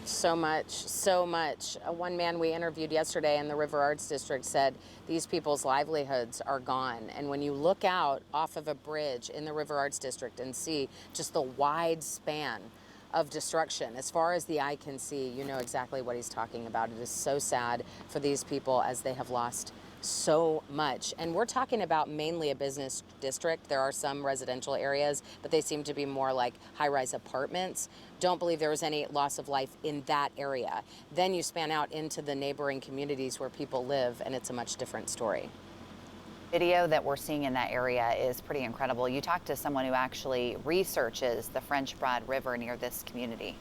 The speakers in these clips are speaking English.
So much, so much. One man we interviewed yesterday in the River Arts District said these people's livelihoods are gone. And when you look out off of a bridge in the River Arts District and see just the wide span of destruction, as far as the eye can see, you know exactly what he's talking about. It is so sad for these people as they have lost so much. And we're talking about mainly a business district. There are some residential areas, but they seem to be more like high-rise apartments. Don't believe there was any loss of life in that area. Then you span out into the neighboring communities where people live, and it's a much different story. Video that we're seeing in that area is pretty incredible. You talked to someone who actually researches the French Broad River near this community.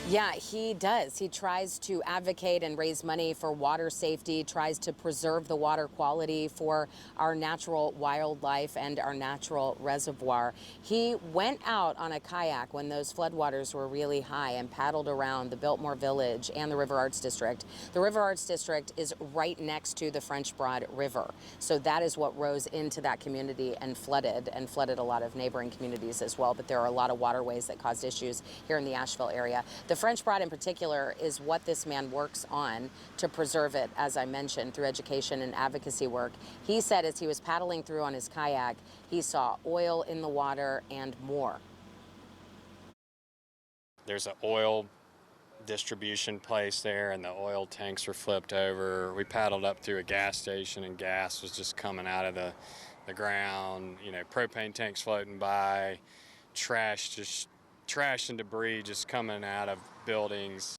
Yeah, he does. He tries to advocate and raise money for water safety, tries to preserve the water quality for our natural wildlife and our natural reservoir. He went out on a kayak when those floodwaters were really high and paddled around the Biltmore Village and the River Arts District. The River Arts District is right next to the French Broad River. So that is what rose into that community and flooded a lot of neighboring communities as well. But there are a lot of waterways that caused issues here in the Asheville area. The French Broad in particular is what this man works on to preserve it, as I mentioned, through education and advocacy work. He said as he was paddling through on his kayak, he saw oil in the water and more. There's an oil distribution place there, and the oil tanks were flipped over. We paddled up through a gas station, and gas was just coming out of the ground. You know, propane tanks floating by, trash and debris just coming out of buildings.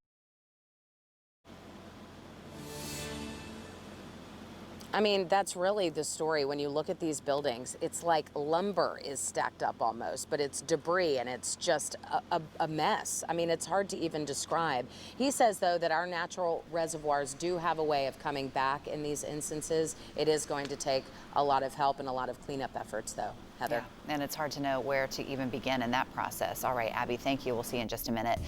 I mean, that's really the story. When you look at these buildings, it's like lumber is stacked up almost, but it's debris and it's just a mess. I mean, it's hard to even describe. He says, though, that our natural reservoirs do have a way of coming back in these instances. It is going to take a lot of help and a lot of cleanup efforts, though, Heather. Yeah, and it's hard to know where to even begin in that process. All right, Abby, thank you. We'll see you in just a minute.